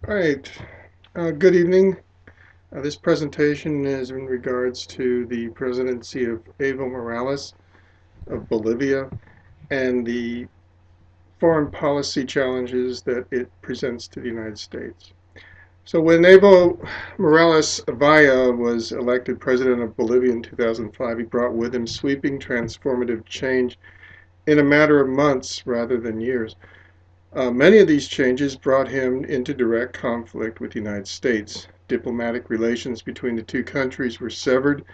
All right. Good evening. This presentation is in regards to the presidency of Evo Morales of Bolivia and the foreign policy challenges that it presents to the United States. So when Evo Morales Avaya was elected president of Bolivia in 2005, he brought with him sweeping transformative change in a matter of months rather than years. Many of these changes brought him into direct conflict with the United States. Diplomatic relations between the two countries were severed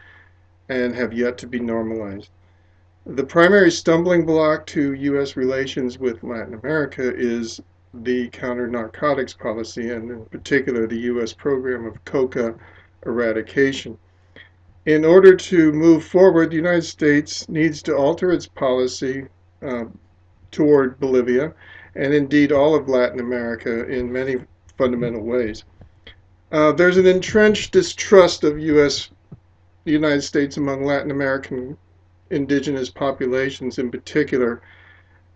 and have yet to be normalized. The primary stumbling block to U.S. relations with Latin America is the counter narcotics policy, and in particular, the U.S. program of coca eradication. In order to move forward, the United States needs to alter its policy uh, toward Bolivia and indeed all of Latin America in many fundamental ways. There's an entrenched distrust of the United States among Latin American indigenous populations in particular,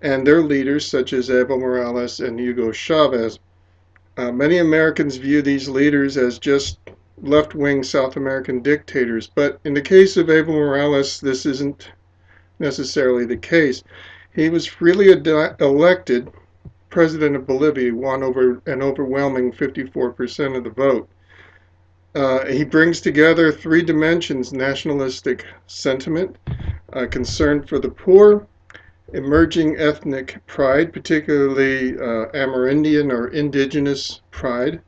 and their leaders such as Evo Morales and Hugo Chavez. Many Americans view these leaders as just left-wing South American dictators, but in the case of Evo Morales, this isn't necessarily the case. He was freely elected president of Bolivia, won over an overwhelming 54% of the vote. He brings together three dimensions: nationalistic sentiment, concern for the poor, emerging ethnic pride, particularly Amerindian or indigenous pride,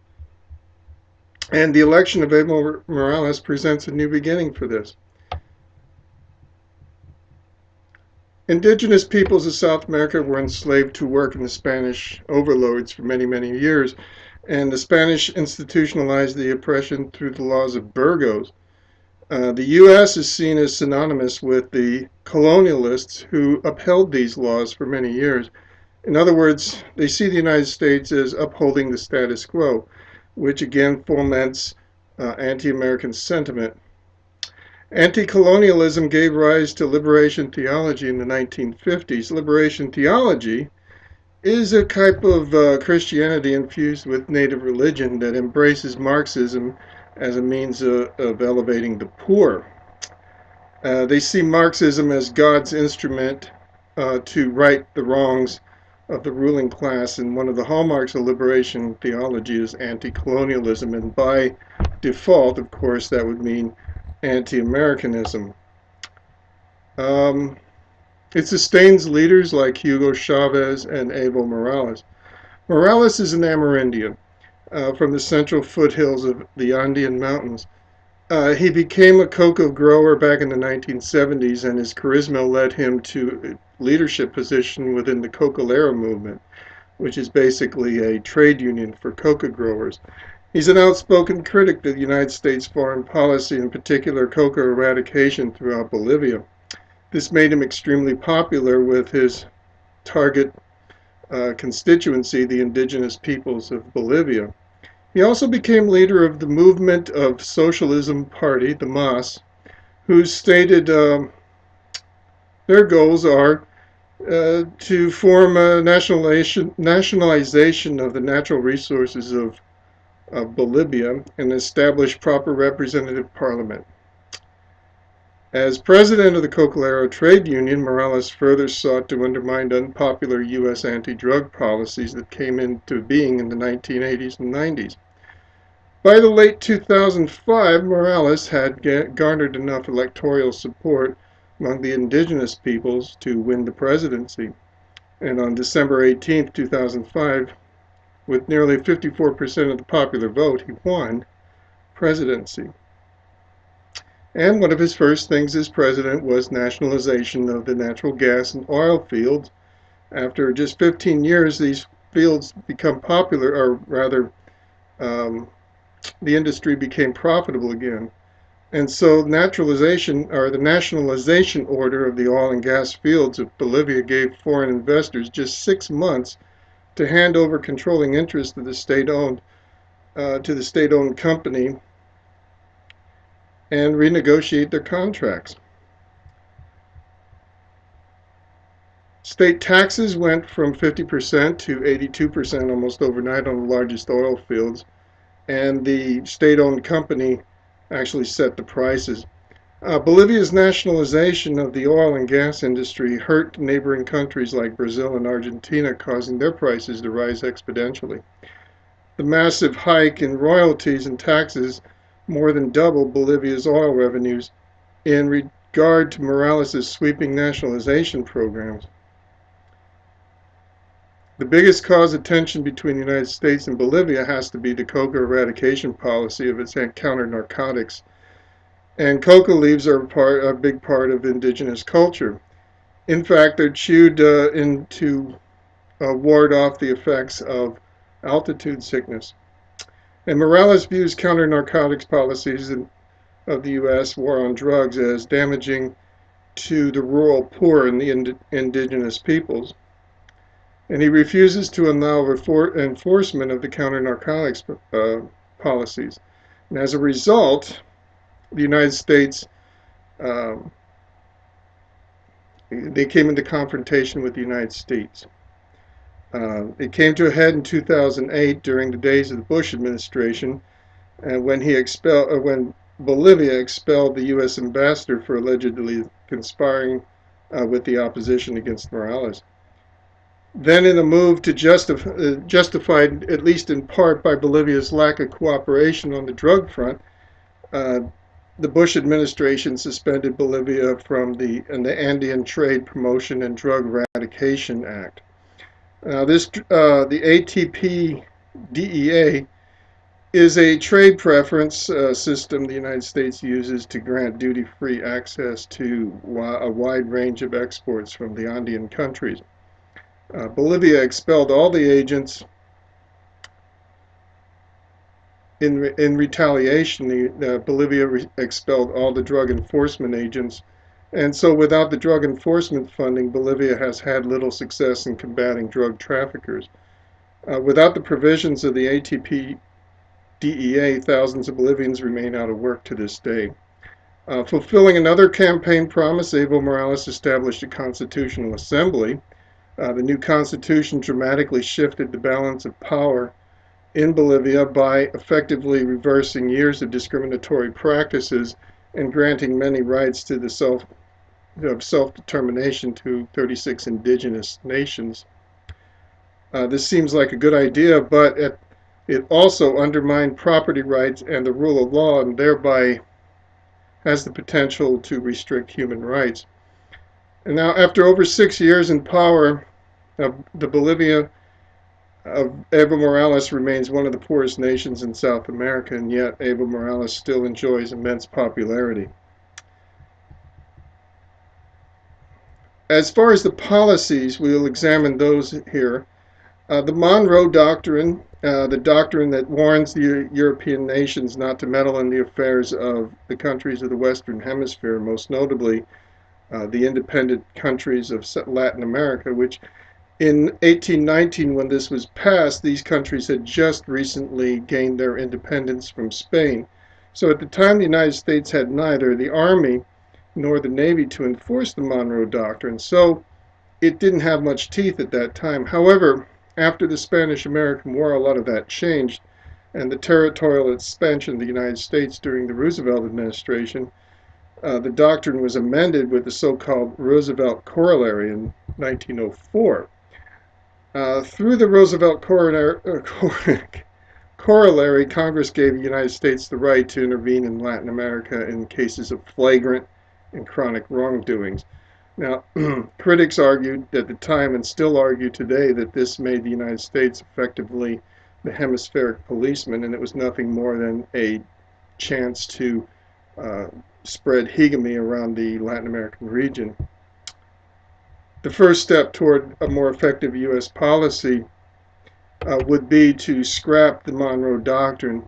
and the election of Evo Morales presents a new beginning for this. Indigenous peoples of South America were enslaved to work in the Spanish overlords for many, many years, and the Spanish institutionalized the oppression through the laws of Burgos. The U.S. is seen as synonymous with the colonialists who upheld these laws for many years. In other words, they see the United States as upholding the status quo, which again foments anti-American sentiment. Anti-colonialism gave rise to liberation theology in the 1950s. Liberation theology is a type of Christianity infused with native religion that embraces Marxism as a means of elevating the poor. They see Marxism as God's instrument to right the wrongs of the ruling class, and one of the hallmarks of liberation theology is anti-colonialism, and by default, of course, that would mean anti-Americanism. Um, it sustains leaders like Hugo Chavez and Evo Morales. Morales is an Amerindian from the central foothills of the Andean Mountains. He became a cocoa grower back in the 1970s, and his charisma led him to a leadership position within the Cocolero movement, which is basically a trade union for cocoa growers. He's an outspoken critic of the United States foreign policy, in particular cocoa eradication throughout Bolivia. This made him extremely popular with his target constituency, the indigenous peoples of Bolivia. He also became leader of the Movement of Socialism Party, the MAS, whose stated their goals are to form a nationalization of the natural resources of Bolivia and establish proper representative parliament. As president of the Cocolero Trade Union, Morales further sought to undermine unpopular U.S. anti-drug policies that came into being in the 1980s and 90s. By the late 2005, Morales had garnered enough electoral support among the indigenous peoples to win the presidency. And on December 18, 2005, with nearly 54% of the popular vote, he won presidency. And one of his first things as president was nationalization of the natural gas and oil fields. After just 15 years, these fields become popular, or rather, um, the industry became profitable again. And so naturalization, or the nationalization order of the oil and gas fields of Bolivia, gave foreign investors just 6 months to hand over controlling interest of the state-owned to the state-owned company and renegotiate their contracts. State taxes went from 50% to 82% almost overnight on the largest oil fields, and the state-owned company actually set the prices. Bolivia's nationalization of the oil and gas industry hurt neighboring countries like Brazil and Argentina, causing their prices to rise exponentially. The massive hike in royalties and taxes more than doubled Bolivia's oil revenues in regard to Morales' sweeping nationalization programs. The biggest cause of tension between the United States and Bolivia has to be the coca eradication policy of its counter-narcotics. And coca leaves are a big part of indigenous culture. In fact, they're chewed in to ward off the effects of altitude sickness. And Morales views counter-narcotics policies of the U.S. war on drugs as damaging to the rural poor and the indigenous peoples. And he refuses to allow enforcement of the counter-narcotics policies. And as a result, the United States, they came into confrontation with the United States. It came to a head in 2008 during the days of the Bush administration, when Bolivia expelled the U.S. ambassador for allegedly conspiring with the opposition against Morales. Then, in a move to justified at least in part by Bolivia's lack of cooperation on the drug front, the Bush administration suspended Bolivia from the Andean Trade Promotion and Drug Eradication Act. The ATP DEA is a trade preference system the United States uses to grant duty-free access to a wide range of exports from the Andean countries. Bolivia expelled all the agents. In retaliation, Bolivia expelled all the drug enforcement agents, and so without the drug enforcement funding, Bolivia has had little success in combating drug traffickers. Without the provisions of the ATP DEA, thousands of Bolivians remain out of work to this day. Fulfilling another campaign promise, Evo Morales established a constitutional assembly. The new constitution dramatically shifted the balance of power in Bolivia by effectively reversing years of discriminatory practices and granting many rights to the self-determination to 36 indigenous nations. This seems like a good idea, but it also undermined property rights and the rule of law, and thereby has the potential to restrict human rights. And now, after over 6 years in power, the Bolivia of Evo Morales remains one of the poorest nations in South America, and yet Evo Morales still enjoys immense popularity. As far as the policies, we will examine those here. The Monroe Doctrine, the doctrine that warns the European nations not to meddle in the affairs of the countries of the Western Hemisphere, most notably the independent countries of Latin America, which in 1819, when this was passed, these countries had just recently gained their independence from Spain. So at the time, the United States had neither the Army nor the Navy to enforce the Monroe Doctrine, so it didn't have much teeth at that time. However, after the Spanish-American War, a lot of that changed, and the territorial expansion of the United States during the Roosevelt administration, the doctrine was amended with the so-called Roosevelt Corollary in 1904. Through the Roosevelt Corollary, Congress gave the United States the right to intervene in Latin America in cases of flagrant and chronic wrongdoings. Now, critics argued at the time and still argue today that this made the United States effectively the hemispheric policeman, and it was nothing more than a chance to spread hegemony around the Latin American region. The first step toward a more effective U.S. policy would be to scrap the Monroe Doctrine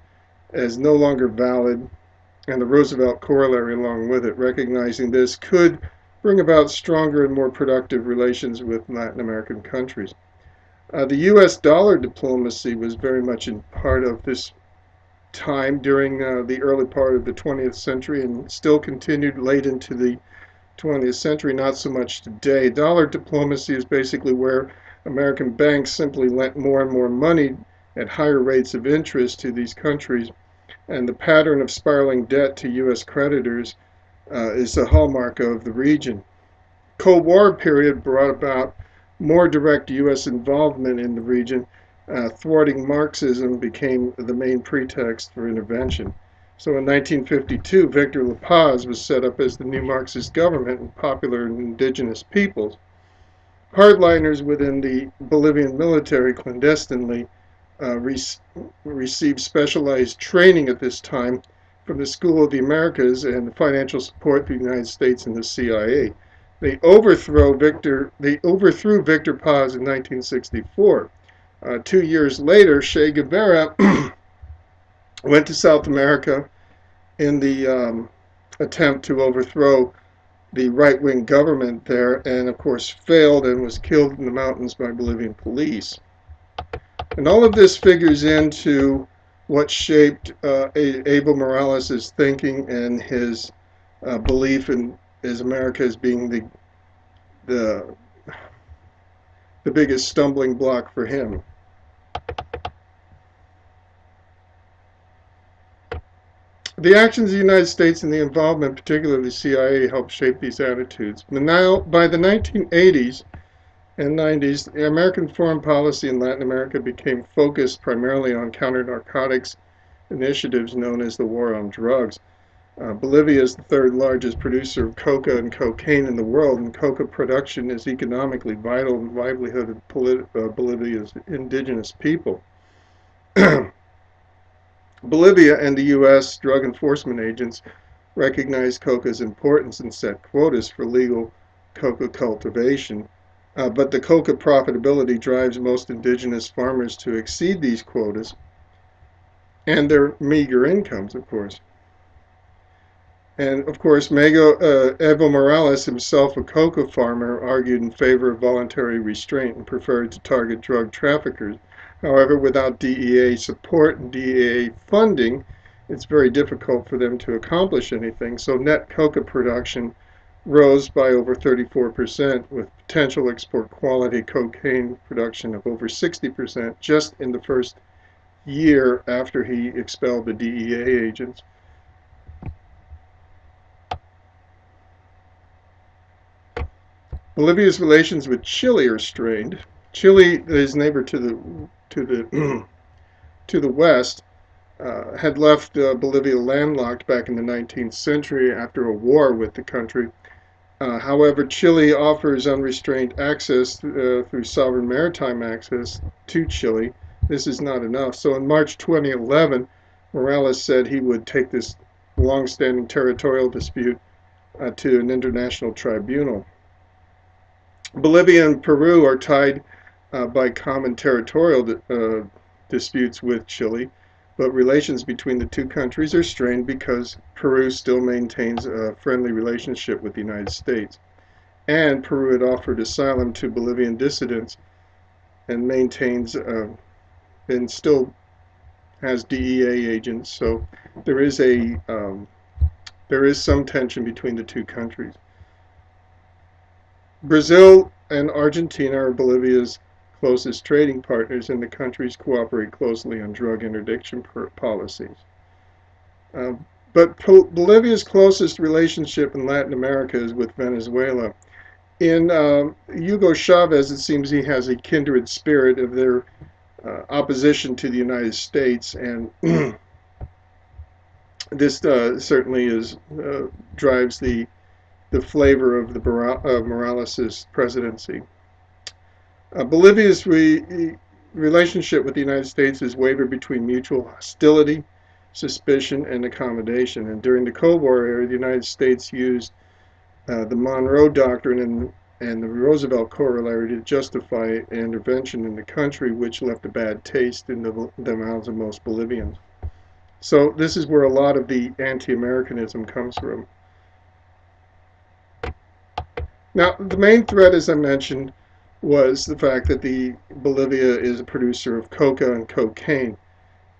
as no longer valid, and the Roosevelt Corollary along with it. Recognizing this could bring about stronger and more productive relations with Latin American countries. The U.S. dollar diplomacy was very much in part of this time during the early part of the 20th century and still continued late into the 20th century, not so much today. Dollar diplomacy is basically where American banks simply lent more and more money at higher rates of interest to these countries, and the pattern of spiraling debt to U.S. creditors is the hallmark of the region. Cold War period brought about more direct U.S. involvement in the region. Thwarting Marxism became the main pretext for intervention. So in 1952, Victor La Paz was set up as the new Marxist government and popular indigenous peoples. Hardliners within the Bolivian military clandestinely uh, re- received specialized training at this time from the School of the Americas and financial support from the United States and the CIA. They overthrew Victor Paz in 1964. 2 years later, Che Guevara went to South America in the attempt to overthrow the right-wing government there, and of course failed and was killed in the mountains by Bolivian police. And all of this figures into what shaped Evo Morales' thinking and his belief in America as being the the biggest stumbling block for him. The actions of the United States and the involvement, particularly the CIA, helped shape these attitudes. But now, by the 1980s and 90s, the American foreign policy in Latin America became focused primarily on counter-narcotics initiatives known as the War on Drugs. Bolivia is the third largest producer of coca and cocaine in the world, and coca production is economically vital to the livelihood of Bolivia's indigenous people. Bolivia and the U.S. drug enforcement agents recognized coca's importance and set quotas for legal coca cultivation. But the coca profitability drives most indigenous farmers to exceed these quotas and their meager incomes, of course. And of course, Evo Morales, himself a coca farmer, argued in favor of voluntary restraint and preferred to target drug traffickers. However, without DEA support and DEA funding, it's very difficult for them to accomplish anything. So net coca production rose by over 34%, with potential export quality cocaine production of over 60% just in the first year after he expelled the DEA agents. Bolivia's relations with Chile are strained. Chile, his neighbor to the to the west, had left Bolivia landlocked back in the 19th century after a war with the country. However, Chile offers unrestrained access through sovereign maritime access to Chile. This is not enough. So in March 2011, Morales said he would take this long-standing territorial dispute to an international tribunal. Bolivia and Peru are tied by common territorial disputes with Chile, but relations between the two countries are strained because Peru still maintains a friendly relationship with the United States. And Peru had offered asylum to Bolivian dissidents and maintains and still has DEA agents. So there is there is some tension between the two countries. Brazil and Argentina are Bolivia's closest trading partners, and the countries cooperate closely on drug interdiction policies. But Bolivia's closest relationship in Latin America is with Venezuela. In Hugo Chavez, it seems he has a kindred spirit of their opposition to the United States, and this certainly drives the flavor of the Morales' presidency. Bolivia's relationship with the United States is wavered between mutual hostility, suspicion, and accommodation. And during the Cold War era, the United States used the Monroe Doctrine and the Roosevelt Corollary to justify intervention in the country, which left a bad taste in the mouths of most Bolivians. So this is where a lot of the anti-Americanism comes from. Now, the main threat, as I mentioned, was the fact that Bolivia is a producer of coca and cocaine.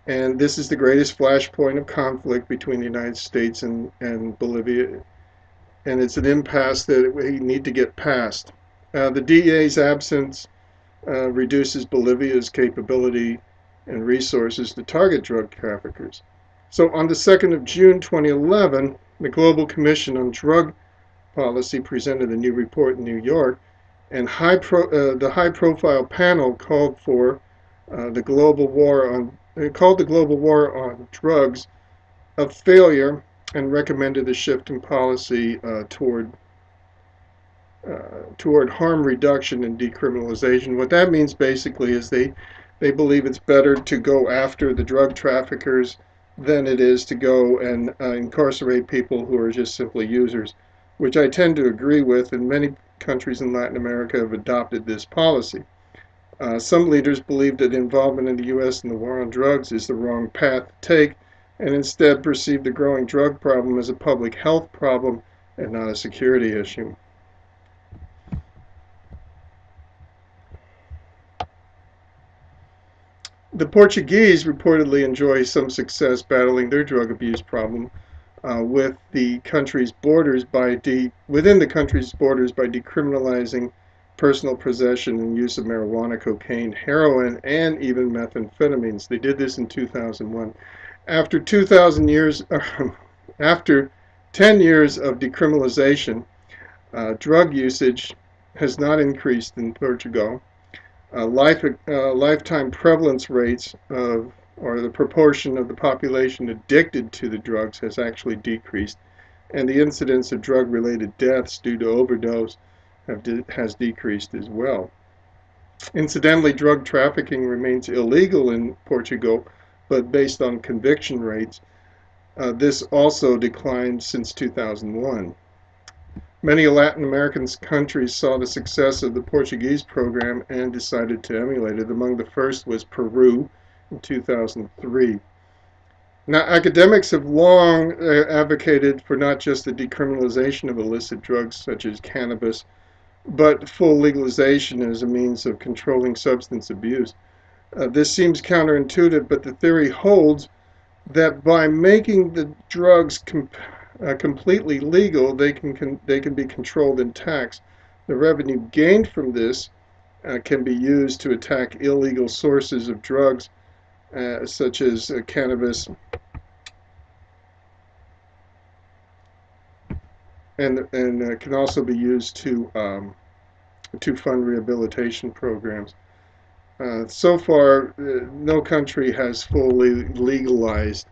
And this is the greatest flashpoint of conflict between the United States and Bolivia and it's an impasse that we need to get past. The DEA's absence reduces Bolivia's capability and resources to target drug traffickers. So on the 2nd of June 2011, the Global Commission on Drug Policy presented a new report in New York, and the high-profile panel called for the global war on drugs a failure and recommended a shift in policy toward harm reduction and decriminalization. What that means basically is they believe it's better to go after the drug traffickers than it is to go and incarcerate people who are just simply users, which I tend to agree with, and many countries in Latin America have adopted this policy. Some leaders believe that involvement in the U.S. in the war on drugs is the wrong path to take, and instead perceive the growing drug problem as a public health problem and not a security issue. The Portuguese reportedly enjoy some success battling their drug abuse problem within the country's borders by decriminalizing personal possession and use of marijuana, cocaine, heroin, and even methamphetamines. They did this in 2001. After 2,000 years, after 10 years of decriminalization, drug usage has not increased in Portugal. Lifetime prevalence rates or the proportion of the population addicted to the drugs has actually decreased, and the incidence of drug-related deaths due to overdose has decreased as well. Incidentally, drug trafficking remains illegal in Portugal, but based on conviction rates, this also declined since 2001. Many Latin American countries saw the success of the Portuguese program and decided to emulate it. Among the first was Peru in 2003. Now, academics have long advocated for not just the decriminalization of illicit drugs such as cannabis, but full legalization as a means of controlling substance abuse. This seems counterintuitive, but the theory holds that by making the drugs completely legal, they can be controlled and taxed. The revenue gained from this can be used to attack illegal sources of drugs, such as cannabis, and can also be used to fund rehabilitation programs. So far, no country has fully legalized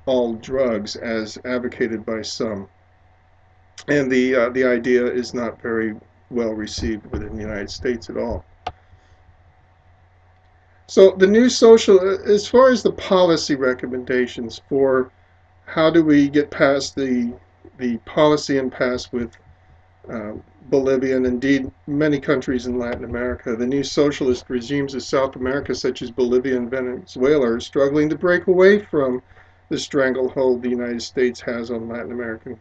all drugs as advocated by some, and the idea is not very well received within the United States at all. So the new social, as far as the policy recommendations for how do we get past the policy impasse with uh, Bolivia and indeed many countries in Latin America, the new socialist regimes of South America, such as Bolivia and Venezuela, are struggling to break away from the stranglehold the United States has on Latin America,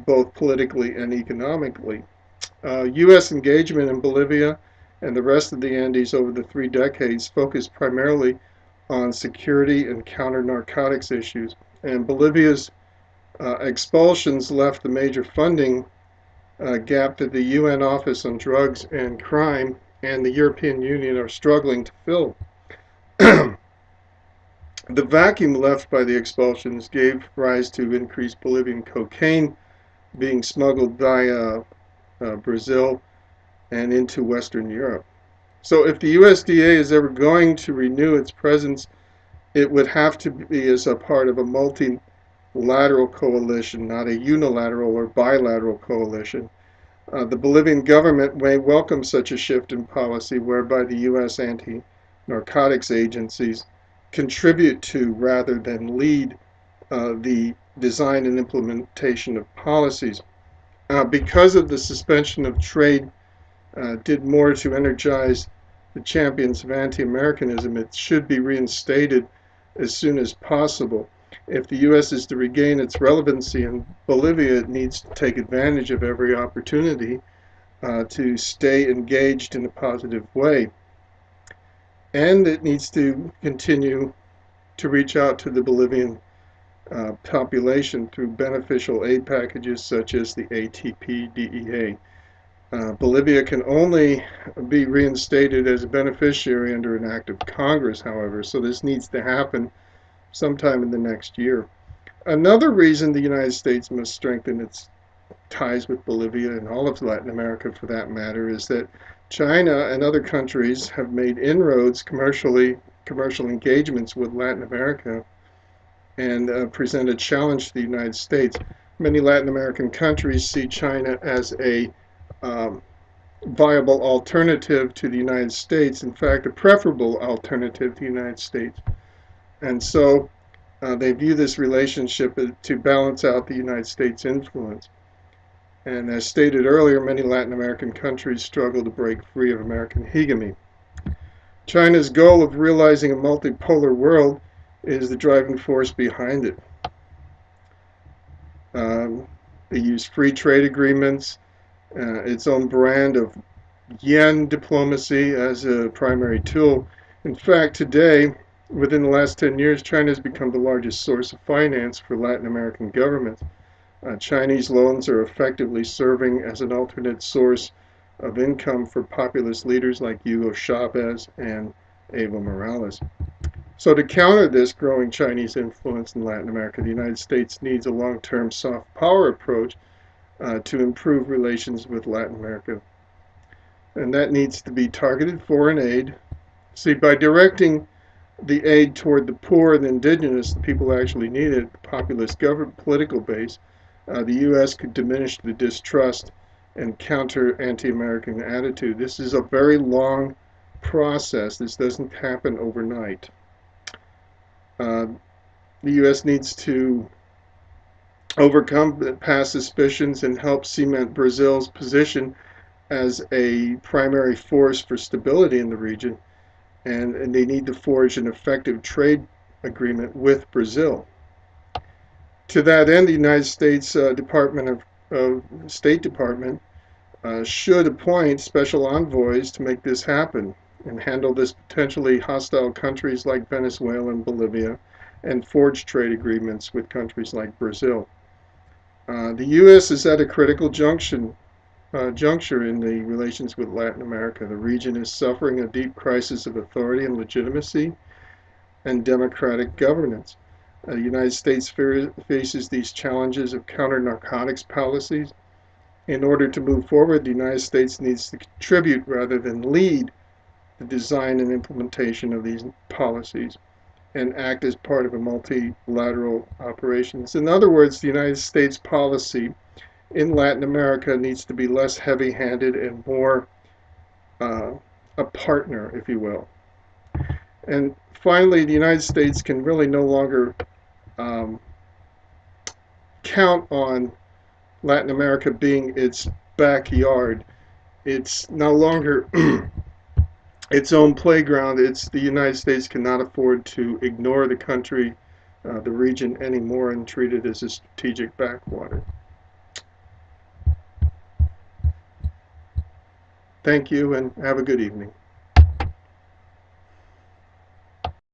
both politically and economically. U.S. engagement in Bolivia and the rest of the Andes over the 3 decades focused primarily on security and counter-narcotics issues, and Bolivia's expulsions left the major funding gap that the UN Office on Drugs and Crime and the European Union are struggling to fill. The vacuum left by the expulsions gave rise to increased Bolivian cocaine being smuggled via Brazil and into Western Europe. So if the USDA is ever going to renew its presence, it would have to be as a part of a multilateral coalition, not a unilateral or bilateral coalition. The Bolivian government may welcome such a shift in policy whereby the U.S. anti-narcotics agencies contribute to rather than lead the design and implementation of policies. Because of the suspension of trade did more to energize the champions of anti-Americanism, it should be reinstated as soon as possible. If the U.S. is to regain its relevancy in Bolivia, it needs to take advantage of every opportunity to stay engaged in a positive way. And it needs to continue to reach out to the Bolivian population through beneficial aid packages such as the ATP-DEA. Bolivia can only be reinstated as a beneficiary under an act of Congress, however, so this needs to happen sometime in the next year. Another reason the United States must strengthen its ties with Bolivia and all of Latin America for that matter is that China and other countries have made inroads commercial engagements with Latin America and present a challenge to the United States. Many Latin American countries see China as a um, viable alternative to the United States, in fact, a preferable alternative to the United States. And so they view this relationship to balance out the United States influence. And as stated earlier, many Latin American countries struggle to break free of American hegemony. China's goal of realizing a multipolar world is the driving force behind it. They use free trade agreements, its own brand of yen diplomacy as a primary tool. In fact, today, within the last 10 years, China has become the largest source of finance for Latin American governments. Chinese loans are effectively serving as an alternate source of income for populist leaders like Hugo Chavez and Evo Morales. So to counter this growing Chinese influence in Latin America, the United States needs a long-term soft power approach to improve relations with Latin America. And that needs to be targeted foreign aid. See, by directing the aid toward the poor and indigenous, the people who actually need it, the populist government political base, the U.S. could diminish the distrust and counter anti-American attitude. This is a very long process. This doesn't happen overnight. The U.S. needs to overcome past suspicions and help cement Brazil's position as a primary force for stability in the region, and they need to forge an effective trade agreement with Brazil. To that end, the United States State Department should appoint special envoys to make this happen and handle this potentially hostile countries like Venezuela and Bolivia and forge trade agreements with countries like Brazil. The U.S. is at a critical juncture in the relations with Latin America. The region is suffering a deep crisis of authority and legitimacy and democratic governance. The United States faces these challenges of counter-narcotics policies. In order to move forward, the United States needs to contribute rather than lead the design and implementation of these policies and act as part of a multilateral operations. In other words, the United States policy in Latin America needs to be less heavy-handed and more a partner, if you will. And finally, the United States can really no longer count on Latin America being its backyard. It's no longer its own playground. The United States cannot afford to ignore the country, the region anymore and treat it as a strategic backwater. Thank you and have a good evening.